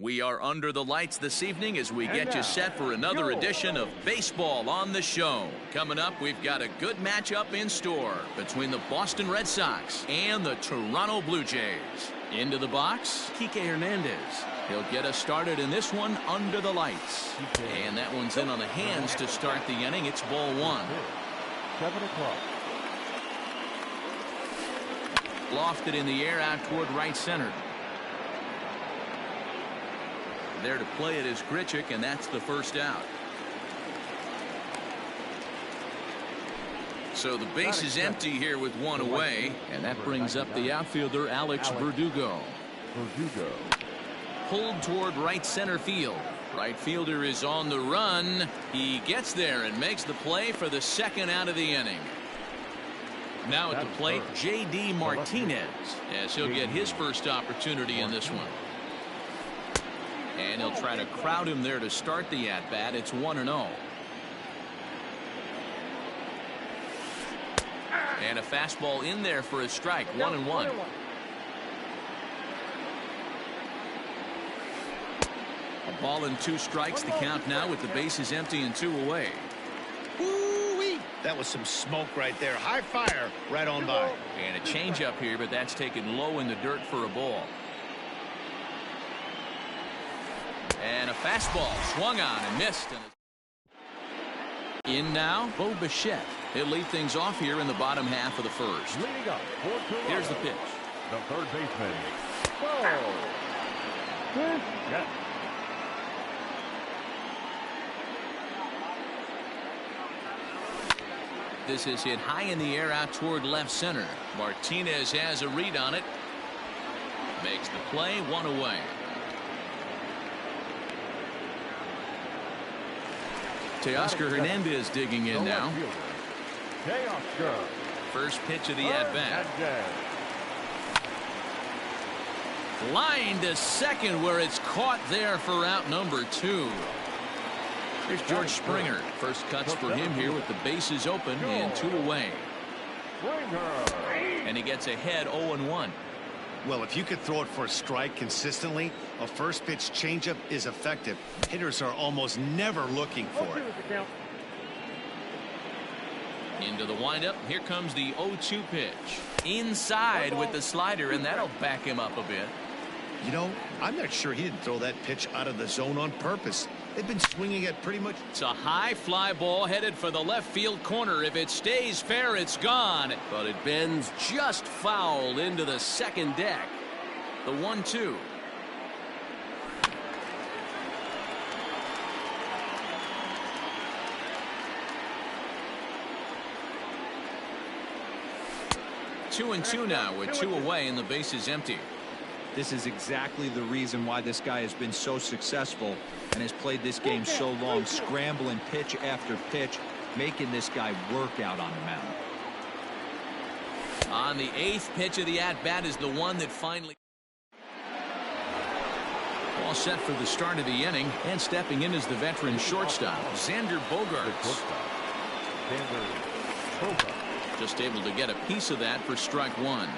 We are under the lights this evening as we get you set for another edition of Baseball on the Show. Coming up, we've got a good matchup in store between the Boston Red Sox and the Toronto Blue Jays. Into the box, Hernandez. He'll get us started in this one under the lights. And that one's in on the hands to start the inning. It's ball one. 7 o'clock. Lofted in the air out toward right center. There to play it is Grichuk, and that's the first out. So the base is empty here with one away, and that brings up the outfielder Alex Verdugo. Pulled toward right center field. Right fielder is on the run. He gets there and makes the play for the second out of the inning. Now at the plate, J.D. Martinez, as he'll get his first opportunity in this one. And he'll try to crowd him there to start the at-bat. It's 1-0. And a fastball in there for a strike. 1-1. A ball and 2 strikes. The count now with the bases empty and 2 away. Woo-wee. That was some smoke right there. High fire right on by. And a changeup here, but that's taken low in the dirt for a ball. And a fastball swung on and missed. In now, Bo Bichette. He'll lead things off here in the bottom half of the first. Leading up for Toronto, here's the pitch. The third baseman. This is hit high in the air out toward left center. Martinez has a read on it. Makes the play, 1 away. Teoscar Hernandez digging in now. First pitch of the at-bat. Line to second where it's caught there for out number 2. Here's George Springer. First cuts for him here with the bases open and 2 away. And he gets ahead 0-1. Well, if you could throw it for a strike consistently, a first pitch changeup is effective. Hitters are almost never looking for it. Into the windup. Here comes the 0-2 pitch. Inside with the slider, and that'll back him up a bit. You know, I'm not sure he didn't throw that pitch out of the zone on purpose. They've been swinging it pretty much. It's a high fly ball headed for the left field corner. If it stays fair, it's gone. But it bends just foul into the second deck. The 1-2. Two and 2 now with 2 away and the base is empty. This is exactly the reason why this guy has been so successful and has played this game so long, scrambling pitch after pitch, making this guy work out on the mound. On the 8th pitch of the at-bat is the one that finally. All set for the start of the inning, and stepping in is the veteran shortstop, Xander Bogaerts. Just able to get a piece of that for strike 1.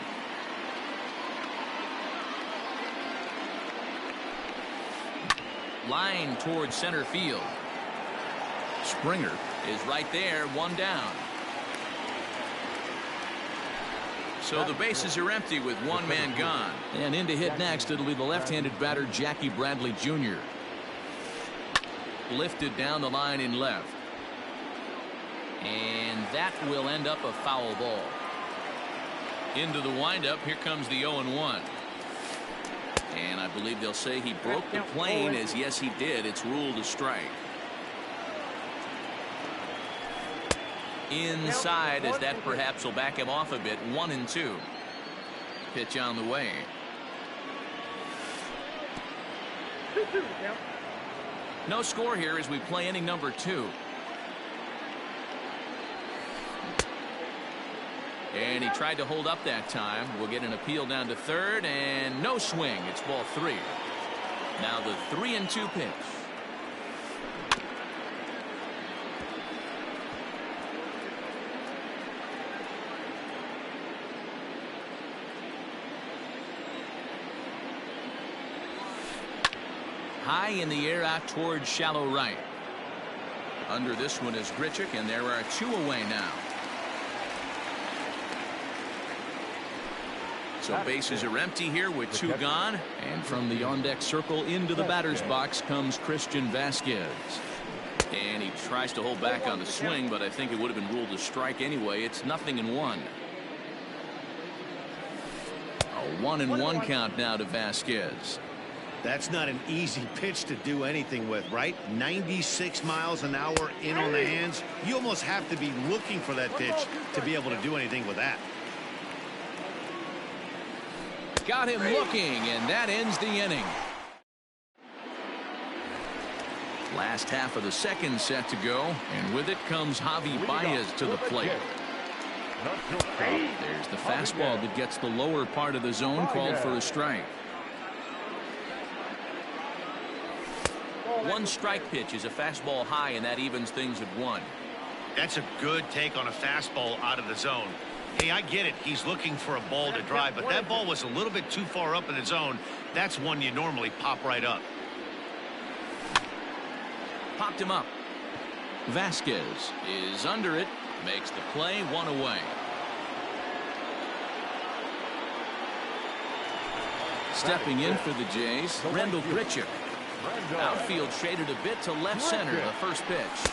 Line towards center field. Springer is right there, 1 down. So the bases are empty with 1 man gone. And in to hit next, it'll be the left-handed batter Jackie Bradley Jr. Lifted down the line in left. And that will end up a foul ball. Into the windup. Here comes the 0-1. And I believe they'll say he broke the plane, as yes he did. It's ruled a strike. Inside, as that perhaps will back him off a bit. 1-2. Pitch on the way. No score here as we play inning number 2. And he tried to hold up that time. We'll get an appeal down to third, and no swing. It's ball 3. Now the 3-2 pitch. high in the air out towards shallow right. Under this one is Grichuk, and there are 2 away now. So bases are empty here with 2 gone. And from the on-deck circle into the batter's box comes Christian Vasquez. And he tries to hold back on the swing, but I think it would have been ruled a strike anyway. It's 0-1. A 1-1 count now to Vasquez. That's not an easy pitch to do anything with, right? 96 miles an hour in on the hands. You almost have to be looking for that pitch to be able to do anything with that. Got him looking, and that ends the inning. Last half of the second set to go, and with it comes Javi Baez to the plate. There's the fastball that gets the lower part of the zone, called for a strike. 1 strike pitch is a fastball high, and that evens things at 1. That's a good take on a fastball out of the zone. Hey, I get it. He's looking for a ball to drive, but that ball was a little bit too far up in the zone. That's one you normally pop right up. Popped him up. Vasquez is under it. Makes the play, 1 away. Stepping in for the Jays, Rendell Grichuk. Outfield shaded a bit to left center, the first pitch.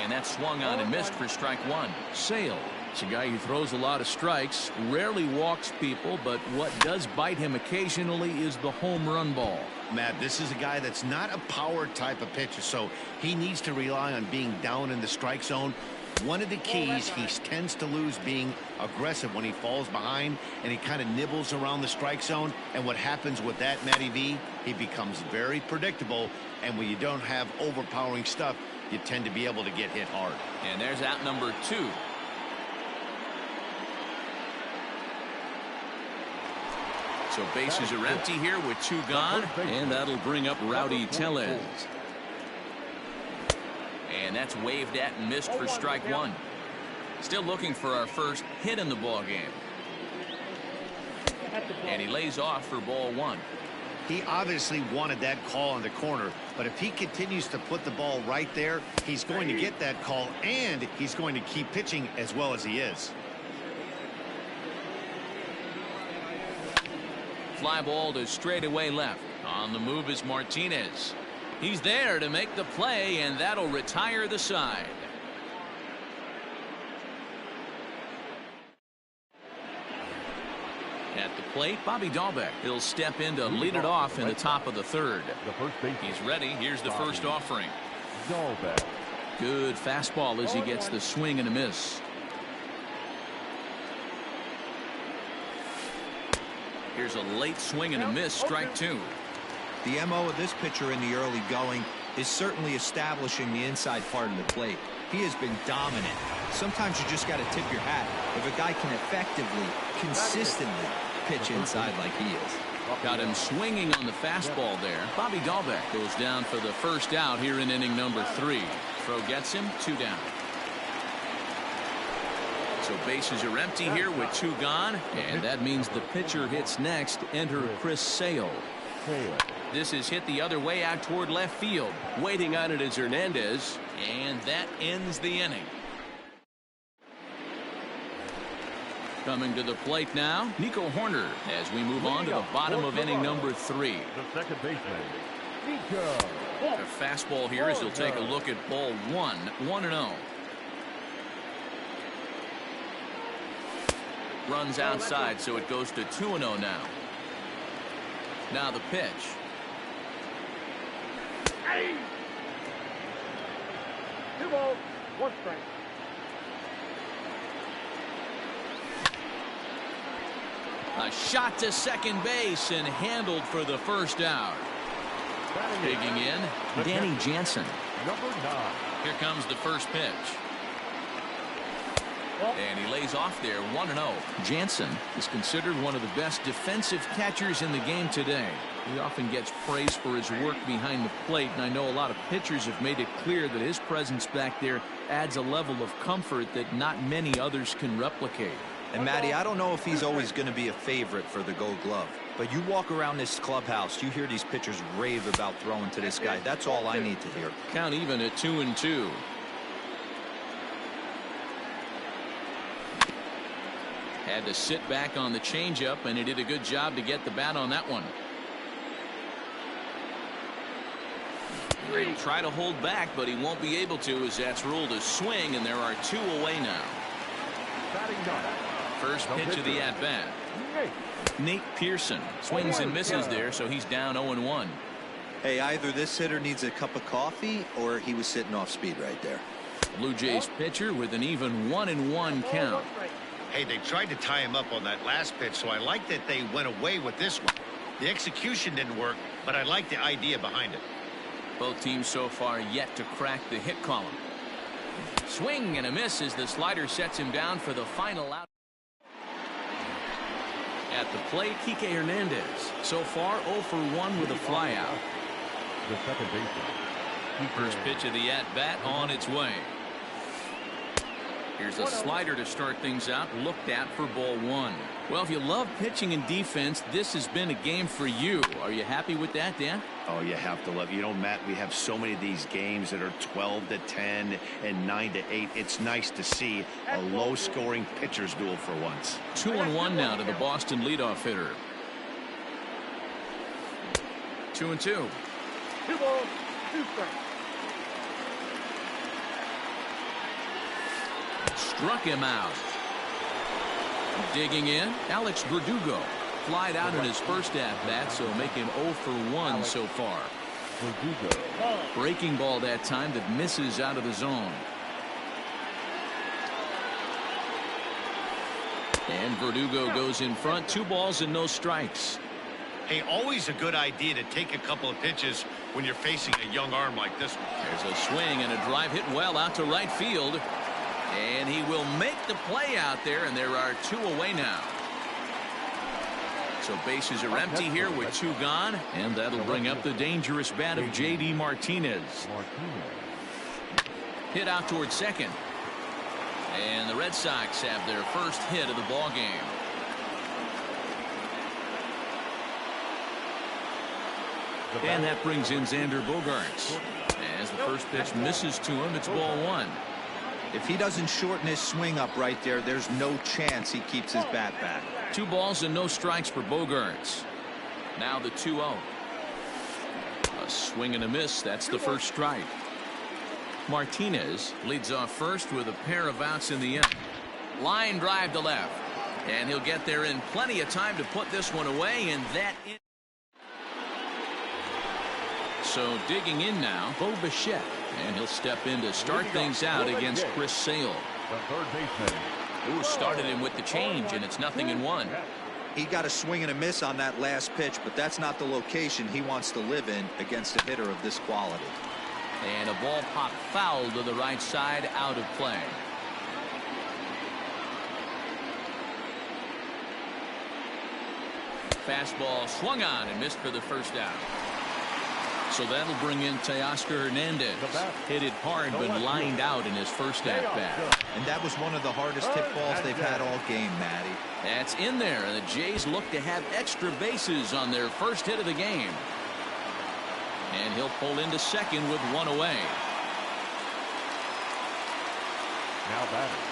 And that swung on and missed for strike 1. Sale. It's a guy who throws a lot of strikes, rarely walks people, but what does bite him occasionally is the home run ball. Matt, this is a guy that's not a power type of pitcher, so he needs to rely on being down in the strike zone. One of the keys, he tends to lose being aggressive when he falls behind, and he kind of nibbles around the strike zone. And what happens with that, Matty V, he becomes very predictable, and when you don't have overpowering stuff, you tend to be able to get hit hard. And there's out number 2. So bases are empty here with 2 gone, and that'll bring up Rowdy Tellez. And that's waved at and missed for strike 1. Still looking for our first hit in the ball game. And he lays off for ball 1. He obviously wanted that call on the corner, but if he continues to put the ball right there, he's going to get that call, and he's going to keep pitching as well as he is. Fly ball to straightaway left. On the move is Martinez. He's there to make the play, and that'll retire the side. At the plate, Bobby Dalbeck. He'll step in to lead it off in the top of the 3rd. He's ready. Here's the first offering. Dalbeck. Good fastball as he gets the swing and a miss. Here's a late swing and a miss, strike 2. The MO of this pitcher in the early going is certainly establishing the inside part of the plate. He has been dominant. Sometimes you just got to tip your hat if a guy can effectively, consistently pitch inside like he is. Got him swinging on the fastball there. Bobby Dalbeck goes down for the first out here in inning number 3. Throw gets him, 2 down. So bases are empty here with 2 gone, and that means the pitcher hits next. Enter Chris Sale. This is hit the other way out toward left field. Waiting on it is Hernandez, and that ends the inning. Coming to the plate now, Nico Horner, as we move on to the bottom of inning number 3. The second baseman, Nico. A fastball here as he'll take a look at ball 1, 1-0. Runs outside, so it goes to 2-0 now. Now the pitch. Hey. 2 balls, 1 strike. A shot to second base and handled for the first out. Digging in, Danny Jansen. Number 9. Here comes the first pitch. And he lays off there, 1-0. Jansen is considered one of the best defensive catchers in the game today. He often gets praise for his work behind the plate, and I know a lot of pitchers have made it clear that his presence back there adds a level of comfort that not many others can replicate. And Matty, I don't know if he's always going to be a favorite for the Gold Glove. But you walk around this clubhouse, you hear these pitchers rave about throwing to this guy. That's all I need to hear. Count even at 2-2. Had to sit back on the changeup, and he did a good job to get the bat on that one. He'll try to hold back, but he won't be able to, as that's ruled a swing, and there are 2 away now. First pitch of the at-bat. Nate Pearson swings and misses there, so he's down 0-1. Hey, either this hitter needs a cup of coffee or he was sitting off speed right there. Blue Jays pitcher with an even 1-1 count. Hey, they tried to tie him up on that last pitch, so I like that they went away with this one. The execution didn't work, but I like the idea behind it. Both teams so far yet to crack the hit column. Swing and a miss as the slider sets him down for the final out. At the plate, Kike Hernandez. So far 0 for 1 with a flyout. The second baseman. First pitch of the at-bat on its way. Here's a slider to start things out, looked at for ball 1. Well, if you love pitching and defense, this has been a game for you. Are you happy with that, Dan? Oh, you have to love. You know, Matt, we have so many of these games that are 12-10 and 9-8. It's nice to see a low-scoring pitcher's duel for once. 2-1 now to the Boston leadoff hitter. 2-2. 2 balls, 2 strikes. Struck him out. Digging in, Alex Verdugo. Flied out in his first at-bat, so making 0 for 1 so far. Verdugo. Breaking ball that time that misses out of the zone. And Verdugo goes in front. 2 balls and no strikes. Hey, always a good idea to take a couple of pitches when you're facing a young arm like this one. There's a swing and a drive hit well out to right field. And he will make the play out there, and there are 2 away now. So bases are empty here with 2 gone, and that'll bring up the dangerous bat of J.D. Martinez. Hit out towards second. And the Red Sox have their first hit of the ball game. And that brings in Xander Bogaerts. As the first pitch misses to him, it's ball 1. If he doesn't shorten his swing up right there, there's no chance he keeps his bat back. 2 balls and no strikes for Bogaerts. Now the 2-0. A swing and a miss. That's the first strike. Martinez leads off first with a pair of outs in the inning. Line drive to left. And he'll get there in plenty of time to put this one away, and that in. So digging in now, Bo Bichette. And he'll step in to start things out against Chris Sale. The third baseman. Ooh, started him with the change, and it's 0-1. He got a swing and a miss on that last pitch, but that's not the location he wants to live in against a hitter of this quality. And a ball pop foul to the right side, out of play. Fastball swung on and missed for the first out. So that'll bring in Teoscar Hernandez. Hit it hard, but lined out in his first at-bat. And that was one of the hardest hit balls they've had all game, Matty. That's in there, and the Jays look to have extra bases on their first hit of the game. And he'll pull into second with 1 away. Now batting.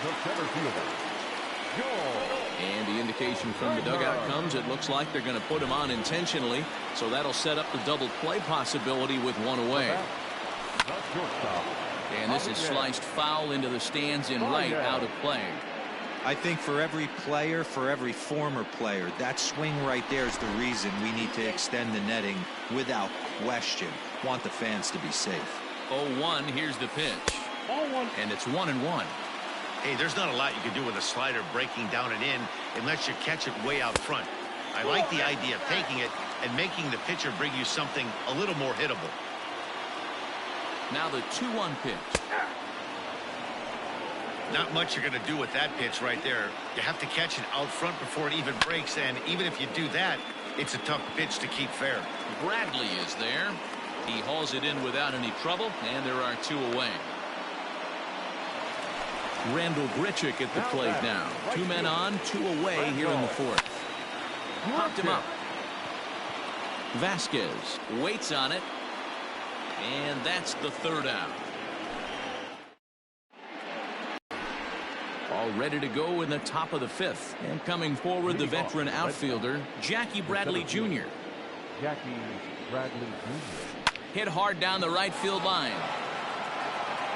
The center fielder. And the indication from the dugout comes, it looks like they're going to put him on intentionally, so that'll set up the double play possibility with 1 away. And this is sliced foul into the stands in right, out of play. I think for every player, for every former player, that swing right there is the reason we need to extend the netting without question. Want the fans to be safe. 0-1, here's the pitch. And it's 1-1. Hey, there's not a lot you can do with a slider breaking down and in unless you catch it way out front. I like the idea of taking it and making the pitcher bring you something a little more hittable. Now the 2-1 pitch. Not much you're going to do with that pitch right there. You have to catch it out front before it even breaks, and even if you do that, it's a tough pitch to keep fair. Bradley is there. He hauls it in without any trouble, and there are 2 away. Randall Grichuk at the plate now. 2 men on, 2 away here in the 4th. Popped him up. Vasquez waits on it. And that's the third out. All ready to go in the top of the fifth. And coming forward, the veteran outfielder, Jackie Bradley Jr. Jackie Bradley Jr. Hit hard down the right field line.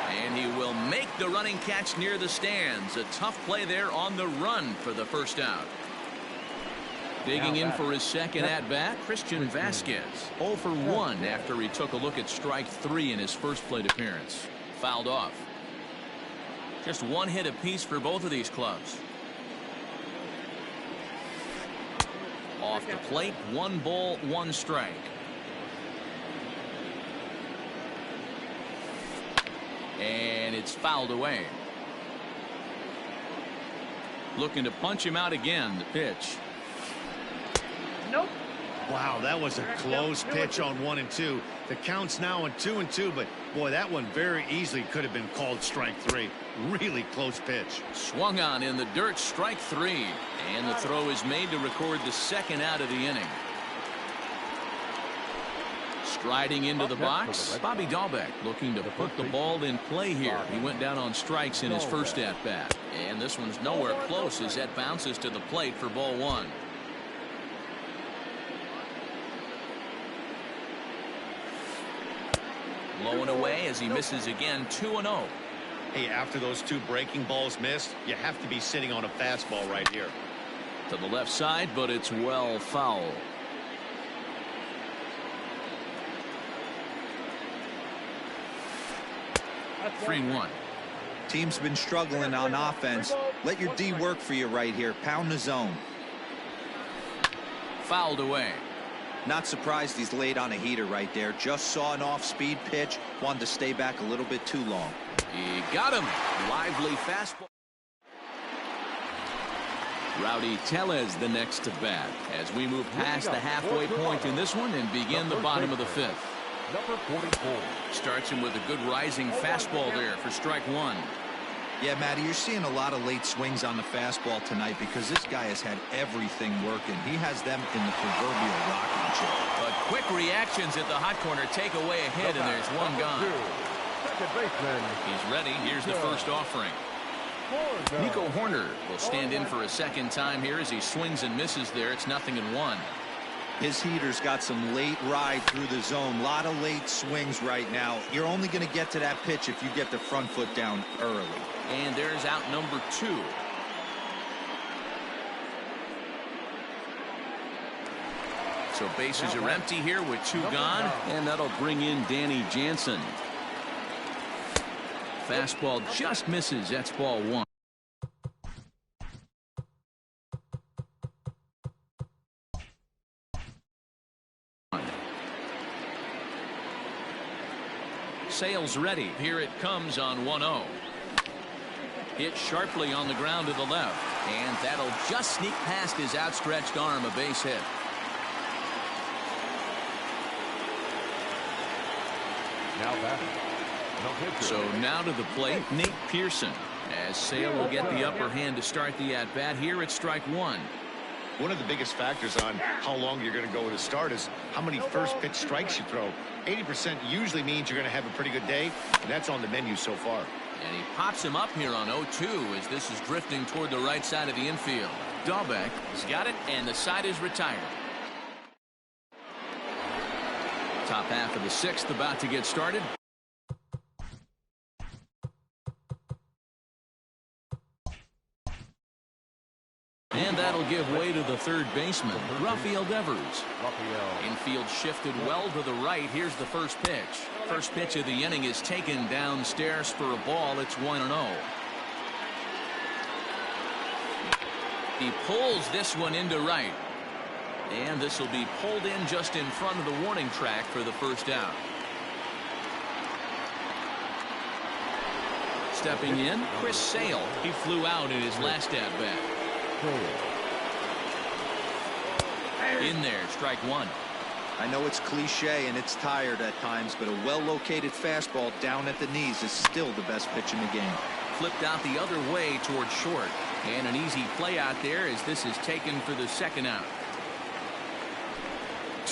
And he will make the running catch near the stands. A tough play there on the run for the first out. Digging in for his second at-bat, Christian Vasquez. 0 for 1 after he took a look at strike 3 in his first plate appearance. Fouled off. Just one hit apiece for both of these clubs. Off the plate, 1 ball, 1 strike. And it's fouled away. Looking to punch him out again. The pitch. Nope. Wow, that was a close pitch on 1 and 2. The count's now on 2 and 2, but boy, that one very easily could have been called strike 3. Really close pitch. Swung on in the dirt, strike 3. And the throw is made to record the second out of the inning. Striding into the box, Bobby Dalbeck looking to put the ball in play here. He went down on strikes in his first at-bat. And this one's nowhere close as that bounces to the plate for ball 1. Low and away as he misses again. 2-0. Hey, after those 2 breaking balls missed, you have to be sitting on a fastball right here. To the left side, but it's well foul. That's 3-1. Team's been struggling on offense. Let your D work for you right here. Pound the zone. Fouled away. Not surprised he's laid on a heater right there. Just saw an off-speed pitch. Wanted to stay back a little bit too long. He got him. Lively fastball. Rowdy Tellez the next to bat as we move past the halfway point in this one and begin the bottom of the fifth. Number 44. Starts him with a good rising fastball there for strike 1. Yeah, Matty, you're seeing a lot of late swings on the fastball tonight because this guy has had everything working. He has them in the proverbial rocking chair. But quick reactions at the hot corner take away a hit, and there's one gone. Second baseman. He's ready. Here's the first offering. Nico Horner will stand in for a second time here as he swings and misses there. It's 0-1. His heater's got some late ride through the zone. A lot of late swings right now. You're only going to get to that pitch if you get the front foot down early. And there's out number 2. So bases are empty here with 2 gone, and that'll bring in Danny Jansen. Fastball just misses. That's ball 1. Sales ready. Here it comes on 1-0. Hit sharply on the ground to the left, and that'll just sneak past his outstretched arm. A base hit. Now batting. No pitcher. So now to the plate, Nate Pearson, as Sale will get the upper hand to start the at-bat. Here at strike 1. One of the biggest factors on how long you're going to go with a start is how many first pitch strikes you throw. 80% usually means you're going to have a pretty good day, and that's on the menu so far. And he pops him up here on 0-2 as this is drifting toward the right side of the infield. Dalbeck has got it, and the side is retired. Top half of the 6th about to get started. And that'll give way to the third baseman, Rafael Devers. Infield shifted well to the right. Here's the first pitch. First pitch of the inning is taken downstairs for a ball. It's 1-0. He pulls this one into right. And this will be pulled in just in front of the warning track for the first out. Stepping in, Chris Sale. He flew out in his last at-bat. In there, strike 1. I know it's cliche and it's tired at times, but a well-located fastball down at the knees is still the best pitch in the game. Flipped out the other way toward short. And an easy play out there as this is taken for the second out.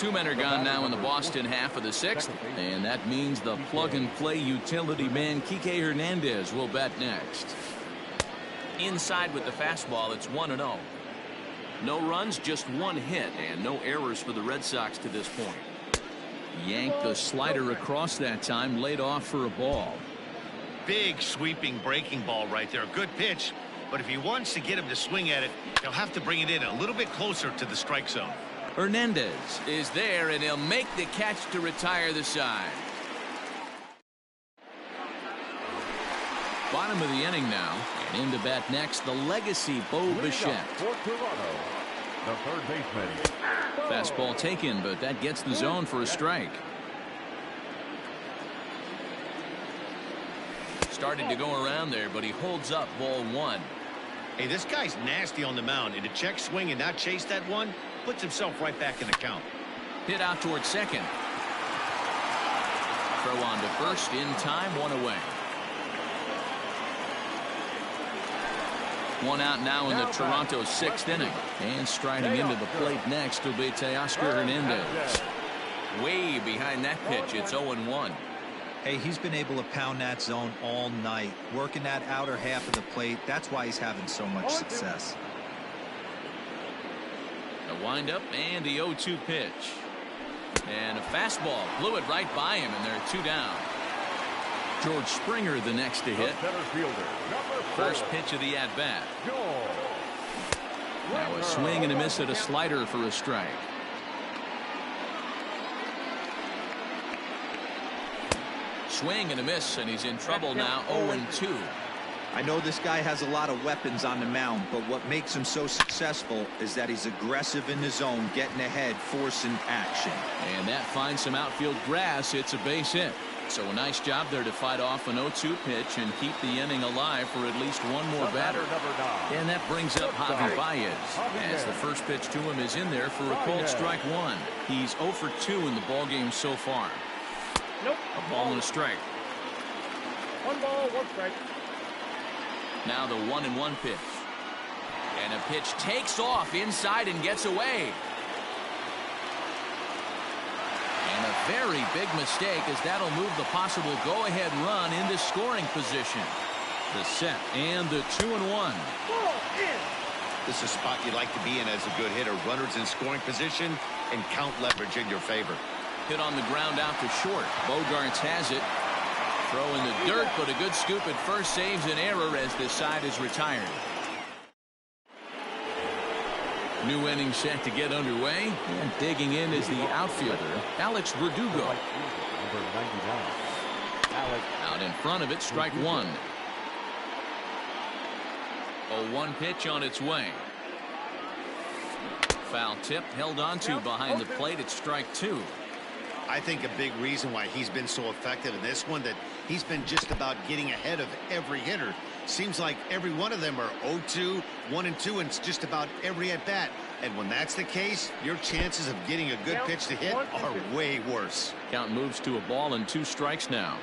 2 men are gone now in the Boston half of the 6th, and that means the plug-and-play utility man Kike Hernandez will bat next. Inside with the fastball, it's 1-0. No runs, just 1 hit, and no errors for the Red Sox to this point. Yanked the slider across that time, laid off for a ball. Big sweeping breaking ball right there. Good pitch, but if he wants to get him to swing at it, he'll have to bring it in a little bit closer to the strike zone. Hernandez is there, and he'll make the catch to retire the side. Bottom of the inning now, and in to bat next, the legacy Bo Bichette. For Toronto, the third baseman. Fastball taken, but that gets the zone for a strike. Started to go around there, but he holds up ball 1. Hey, this guy's nasty on the mound, and to check swing and not chase that one puts himself right back in the count. Hit out towards second. Throw on to first in time, 1 away. 1 out now in the Toronto 6th inning. And striding into the plate next will be Teoscar Hernandez. Way behind that pitch, it's 0-1. Hey, he's been able to pound that zone all night, working that outer half of the plate. That's why he's having so much success. A windup and the 0-2 pitch. And a fastball blew it right by him, and there are 2 down. George Springer the next to hit. First pitch of the at-bat. Now a swing and a miss at a slider for a strike. Swing and a miss, and he's in trouble now. 0-2. I know this guy has a lot of weapons on the mound, but what makes him so successful is that he's aggressive in the zone, getting ahead, forcing action. And that finds some outfield grass. It's a base hit. So a nice job there to fight off an 0-2 pitch and keep the inning alive for at least one more batter. And that brings up Javi Baez, as the first pitch to him is in there for a called strike 1. He's 0 for 2 in the ballgame so far. Nope. A ball and a strike. 1 ball, 1 strike. Now the 1-1 pitch. And a pitch takes off inside and gets away. And a very big mistake, as that'll move the possible go-ahead run into scoring position. The set and the 2-1. Ball in. This is a spot you like to be in as a good hitter. Runners in scoring position and count leverage in your favor. Hit on the ground out to short. Bogarts has it. Throw in the dirt, but a good scoop at first saves an error as this side is retired. New inning set to get underway, and digging in is the outfielder, Alex Verdugo. Out in front of it, strike 1. 0-1 pitch on its way. Foul tip held onto behind the plate at strike 2. I think a big reason why he's been so effective in this one, that he's been just about getting ahead of every hitter. Seems like every one of them are 0-2, 1-2, and it's just about every at-bat. And when that's the case, your chances of getting a good pitch to hit are way worse. Count moves to a ball and 2 strikes now.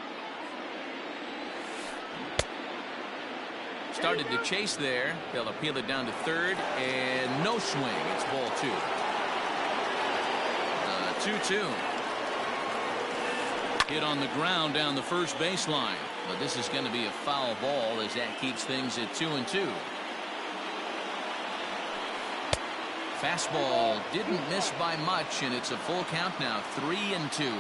Started to chase there. They'll appeal it down to third, and no swing. It's ball 2. 2-2. Hit on the ground down the first baseline, but this is going to be a foul ball, as that keeps things at 2-2. Fastball didn't miss by much, and it's a full count now, 3-2.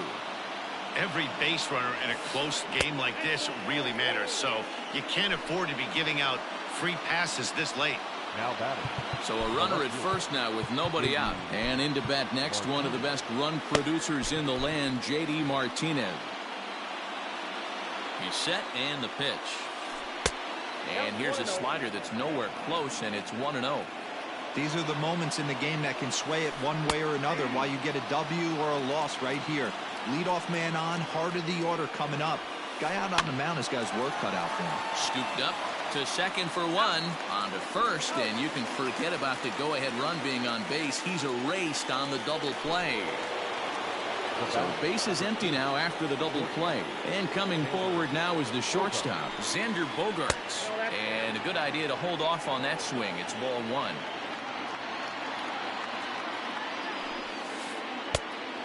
Every base runner in a close game like this really matters, so you can't afford to be giving out free passes this late. Now batting. So a runner at first now with nobody out. And into bat next, one of the best run producers in the land, J.D. Martinez. He's set, and the pitch. And here's a slider that's nowhere close, and it's 1-0. These are the moments in the game that can sway it one way or another, why you get a W or a loss right here. Leadoff man on, heart of the order coming up. Guy out on the mound has got his work cut out for him. Scooped up to second for 1. On to first, and you can forget about the go-ahead run being on base. He's erased on the double play. So base is empty now after the double play. And coming forward now is the shortstop, Xander Bogaerts. And a good idea to hold off on that swing. It's ball 1.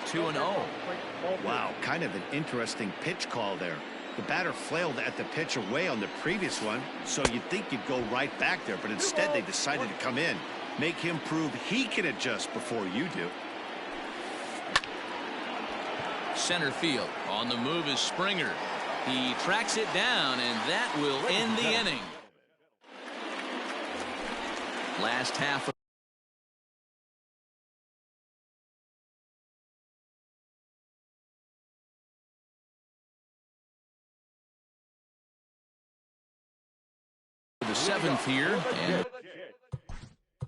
2-0. Wow, kind of an interesting pitch call there. The batter flailed at the pitch away on the previous one, so you'd think you'd go right back there, but instead they decided to come in. Make him prove he can adjust before you do. Center field. On the move is Springer. He tracks it down, and that will end the inning. Last half of the seventh here, and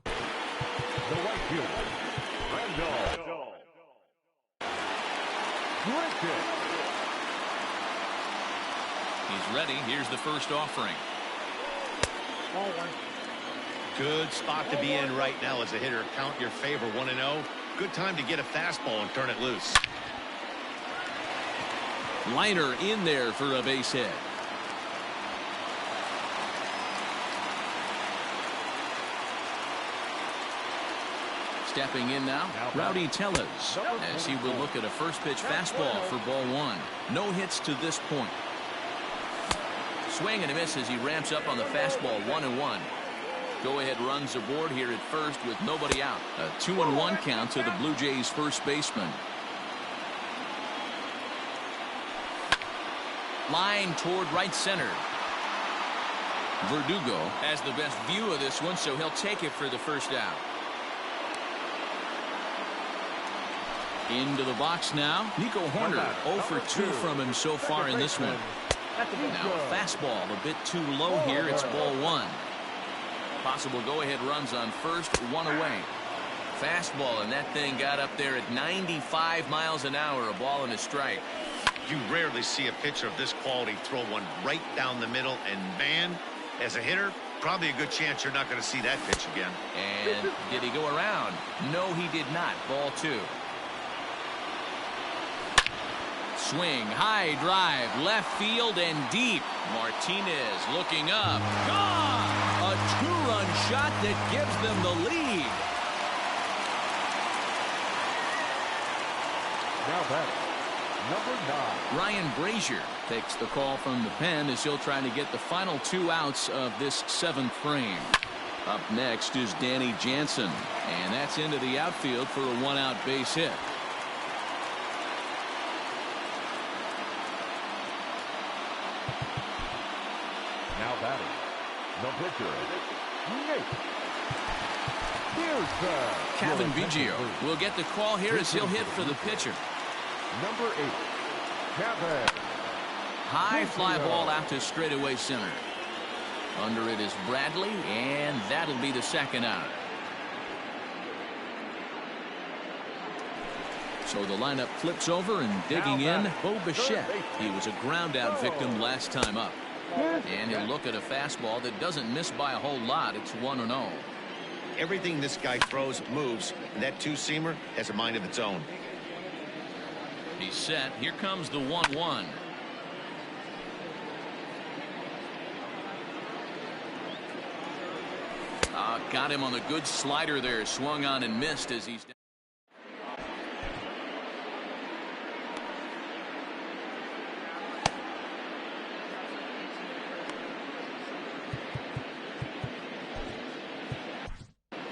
The right fielder, Randall. Drifted. he's ready. Here's the first offering. Ball one. Good spot to be in right now as a hitter. Count your favor, 1-0. Good time to get a fastball and turn it loose. Liner in there for a base hit. Stepping in now, Rowdy Tellez, as he will look at a first pitch fastball for ball one. No hits to this point. Swing and a miss as he ramps up on the fastball, 1-1. Go-ahead runs aboard here at first with nobody out. A 2-1 count to the Blue Jays first baseman. Line toward right center. Verdugo has the best view of this one, so he'll take it for the first out. Into the box now. Nico Horner 0 for 2 from him so far in this one. Now a fastball a bit too low here. It's ball one. Possible go-ahead runs on first, one away. Fastball, and that thing got up there at 95 miles an hour. A ball and a strike. You rarely see a pitcher of this quality throw one right down the middle, and man, as a hitter, probably a good chance you're not going to see that pitch again. And did he go around? No, he did not. Ball two. Swing, high drive, left field and deep. Martinez looking up. Gone! A two-run shot that gives them the lead. Now batting, number 9. Ryan Brazier takes the call from the pen as he'll try to get the final 2 outs of this 7th frame. Up next is Danny Jansen, and that's into the outfield for a 1-out base hit. Now batting, the pitcher, Nate. Here's the Kevin Biggio will get the call here as he'll hit for the pitcher. number 8, Kevin. High fly ball out to straightaway center. Under it is Bradley, and that'll be the second out. So the lineup flips over, and digging in, Bo Bichette. He was a ground out victim last time up. And he'll look at a fastball that doesn't miss by a whole lot. It's 1-0. Everything this guy throws moves, and that two-seamer has a mind of its own. He's set. Here comes the 1-1. Got him on the good slider there. Swung on and missed as he's down.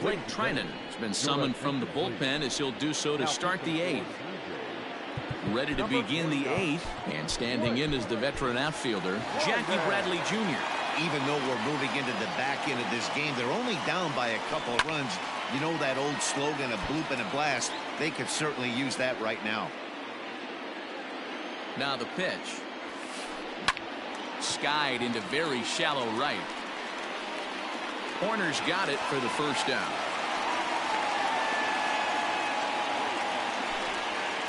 Greg Trinan has been summoned from the bullpen as he'll do so to start the 8th. Ready to begin the 8th, and standing in is the veteran outfielder, Jackie Bradley Jr. Even though we're moving into the back end of this game, they're only down by a couple of runs. You know that old slogan, a bloop and a blast? They could certainly use that right now. Now the pitch. Skied into very shallow right. Horner's got it for the first down.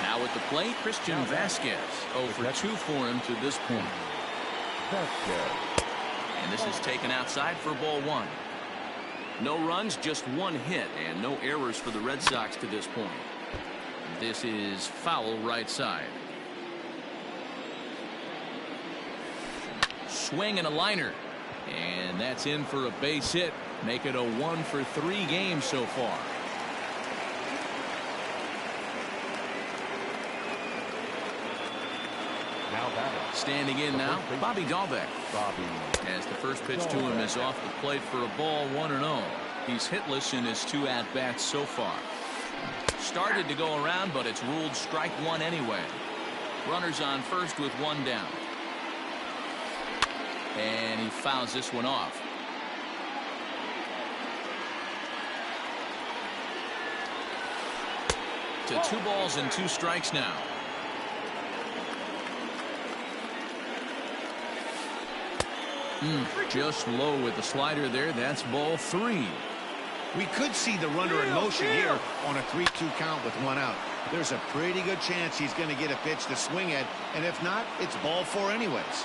Now at the plate, Christian Vasquez. 0 for 2 for him to this point. And this is taken outside for ball one. No runs, just 1 hit, and no errors for the Red Sox to this point. This is foul right side. Swing and a liner. And that's in for a base hit. Make it a 1 for 3 game so far. Standing in now, Bobby Dalbeck. As the first pitch to him is off the plate for a ball, 1-0. He's hitless in his 2 at-bats so far. Started to go around, but it's ruled strike 1 anyway. Runners on first with 1 down. And he fouls this one off. To 2 balls and 2 strikes now. Just low with the slider there. That's ball 3. We could see the runner in motion here on a 3-2 count with 1 out. There's a pretty good chance he's going to get a pitch to swing at, and if not, it's ball 4 anyways.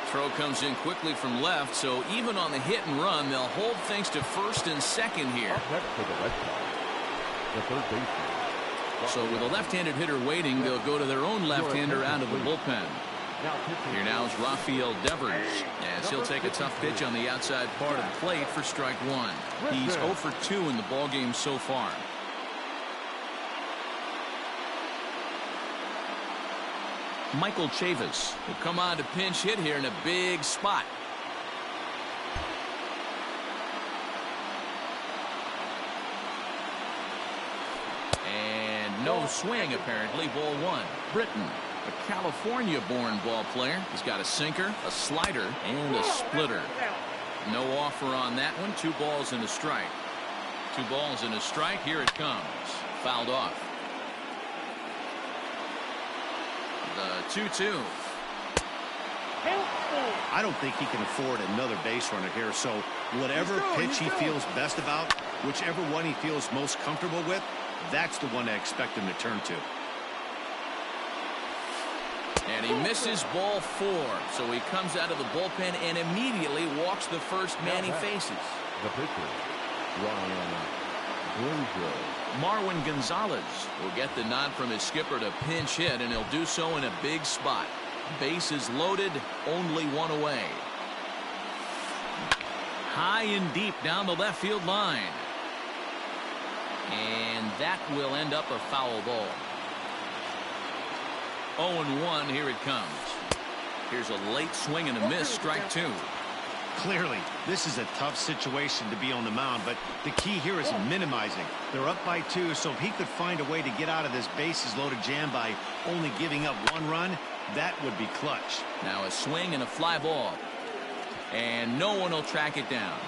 Throw comes in quickly from left, so even on the hit and run, they'll hold things to first and second here. Up next for the Red Sox, the third baseman. So with a left-handed hitter waiting, they'll go to their own left-hander out of the bullpen. Here now is Rafael Devers, as he'll take a tough pitch on the outside part of the plate for strike 1. He's 0 for 2 in the ballgame so far. Michael Chavis will come on to pinch hit here in a big spot. And no swing apparently. Ball 1. Britton, a California-born ball player. He's got a sinker, a slider, and a splitter. No offer on that one. 2 balls and a strike. 2 balls and a strike. Here it comes. Fouled off. The 2-2. I don't think he can afford another base runner here, so whatever pitch he feels best about, whichever one he feels most comfortable with, that's the one I expect him to turn to. And he misses ball 4, so he comes out of the bullpen and immediately walks the first man he faces. The pitcher, Marwin Gonzalez will get the nod from his skipper to pinch hit, and he'll do so in a big spot. Bases loaded, only 1 away. High and deep down the left field line. And that will end up a foul ball. 0-1, here it comes. Here's a late swing and a miss, strike 2. Clearly, this is a tough situation to be on the mound, but the key here is minimizing. They're up by 2, so if he could find a way to get out of this bases loaded jam by only giving up 1 run, that would be clutch. Now a swing and a fly ball. And no one will track it down.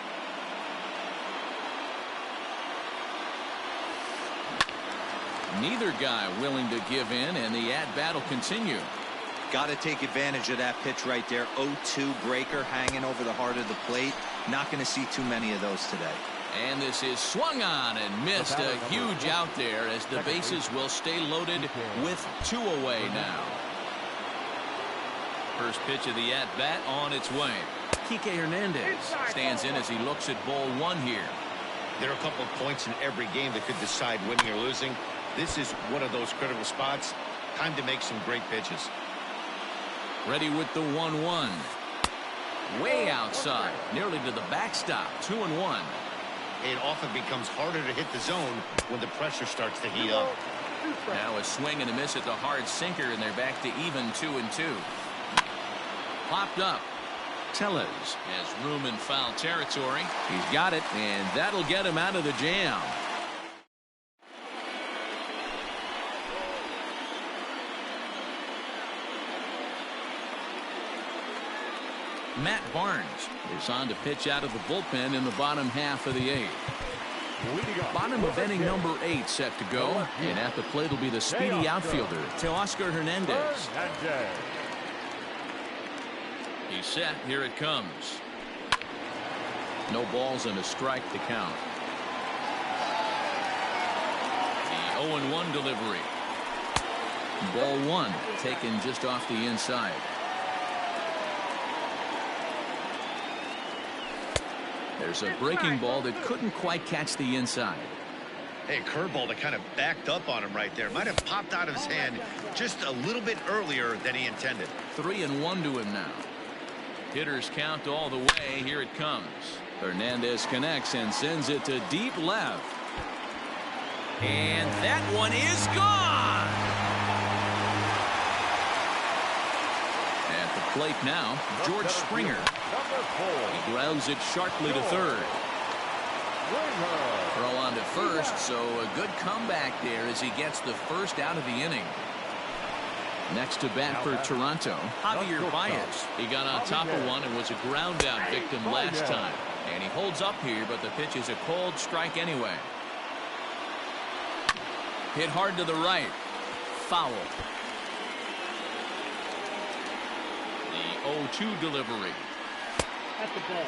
Neither guy willing to give in, and the at-bat will continue. Got to take advantage of that pitch right there. 0-2 breaker hanging over the heart of the plate. Not going to see too many of those today. And this is swung on and missed. A huge out there as the bases will stay loaded with 2 away now. First pitch of the at-bat on its way. Kike Hernandez stands in as he looks at ball 1 here. There are a couple of points in every game that could decide winning or losing. This is one of those critical spots. Time to make some great pitches. Ready with the 1-1. Way outside, nearly to the backstop. 2-1. It often becomes harder to hit the zone when the pressure starts to heat up. Now a swing and a miss at the hard sinker, and they're back to even 2-2. Popped up. Tellez has room in foul territory. He's got it, and that'll get him out of the jam. Matt Barnes is on to pitch out of the bullpen in the bottom half of the 8th. Bottom of inning number 8 set to go, and at the plate will be the speedy outfielder, Teoscar Hernandez. He's set. Here it comes. No balls and a strike to count. The 0-1 delivery. Ball 1 taken just off the inside. There's a breaking ball that couldn't quite catch the inside. Hey, curveball that kind of backed up on him right there. Might have popped out of his hand just a little bit earlier than he intended. 3-1 to him now. Hitters count all the way. Here it comes. Hernandez connects and sends it to deep left. And that one is gone. plate now, George Springer. He grounds it sharply to third. Throw on to first, so a good comeback there as he gets the first out of the inning. Next to bat for Toronto, Javier Baez. He got on top of one and was a ground out victim last time. And he holds up here, but the pitch is a cold strike anyway. Hit hard to the right. Foul. The 0-2 delivery. At the ball.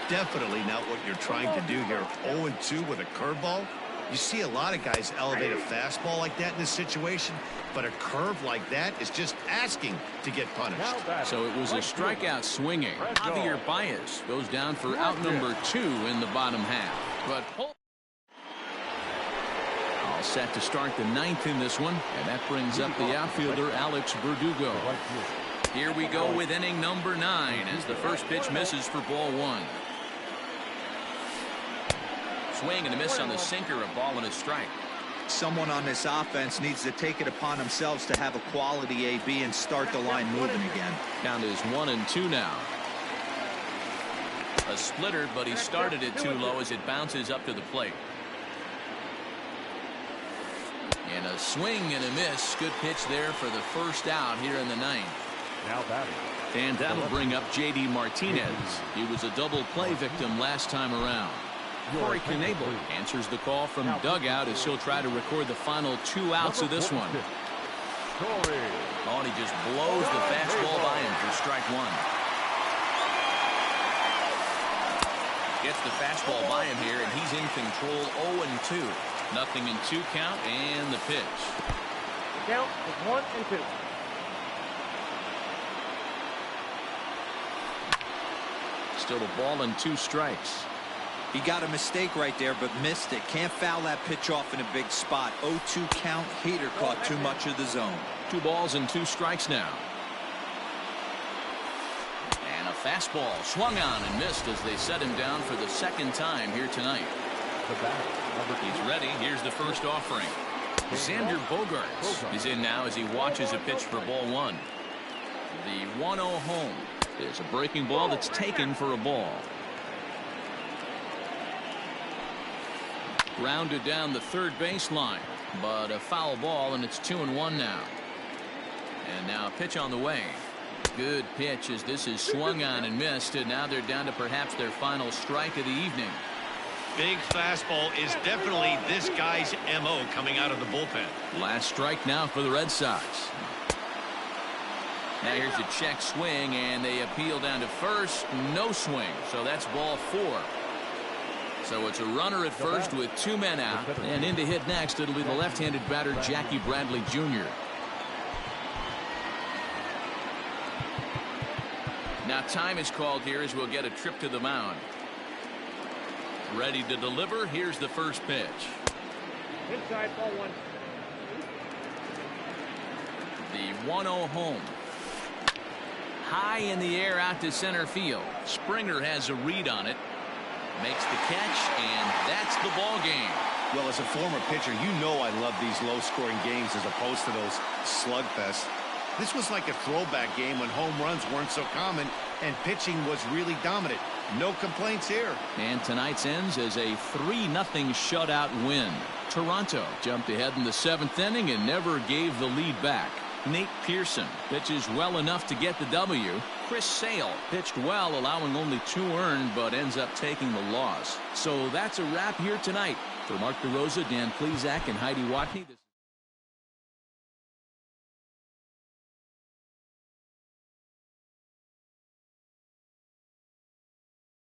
Definitely not what you're trying to do here. 0-2 with a curveball. You see a lot of guys elevate a fastball like that in this situation, but a curve like that is just asking to get punished. So it was a strikeout swinging. Javier Baez goes down for out number 2 in the bottom half. But all set to start the 9th in this one, and that brings up the outfielder Alex Verdugo. Here we go with inning number 9 as the first pitch misses for ball 1. Swing and a miss on the sinker, a ball and a strike. Someone on this offense needs to take it upon themselves to have a quality AB and start the line moving again. Count is 1-2 now. A splitter, but he started it too low as it bounces up to the plate. And a swing and a miss. Good pitch there for the first out here in the 9th. Now batting. And that'll bring up J.D. Martinez. He was a double play victim last time around. Corey Knebel answers the call from dugout as he'll try to record the final 2 outs of this one. Oh, and he just blows the fastball by him for strike 1. Gets the fastball by him here, and he's in control. 0-2. Nothing in 2 count, and the pitch. The count is 1-2. Still a ball and 2 strikes. He got a mistake right there, but missed it. Can't foul that pitch off in a big spot. 0-2 count. Hader caught too much of the zone. 2 balls and 2 strikes now. And a fastball swung on and missed as they set him down for the 2nd time here tonight. He's ready. Here's the first offering. Xander Bogaerts is in now as he watches a pitch for ball 1. The 1-0 home. There's a breaking ball that's taken for a ball. Rounded down the third baseline, but a foul ball, and it's 2-1 now. And now a pitch on the way. Good pitch as this is swung on and missed, and now they're down to perhaps their final strike of the evening. Big fastball is definitely this guy's MO coming out of the bullpen. Last strike now for the Red Sox. Now here's a check swing, and they appeal down to first. No swing, so that's ball 4. So it's a runner at first with 2 men out, and in to hit next it'll be the left-handed batter Jackie Bradley Jr. Now time is called here as we'll get a trip to the mound. Ready to deliver. Here's the first pitch. Inside ball 1. The 1-0 home. High in the air out to center field. Springer has a read on it. Makes the catch, and that's the ball game. Well, as a former pitcher, you know I love these low-scoring games as opposed to those slugfests. This was like a throwback game when home runs weren't so common and pitching was really dominant. No complaints here. And tonight's ends as a 3-0 shutout win. Toronto jumped ahead in the 7th inning and never gave the lead back. Nate Pearson pitches well enough to get the W. Chris Sale pitched well, allowing only 2 earned, but ends up taking the loss. So that's a wrap here tonight. For Mark DeRosa, Dan Plesac, and Heidi Watney.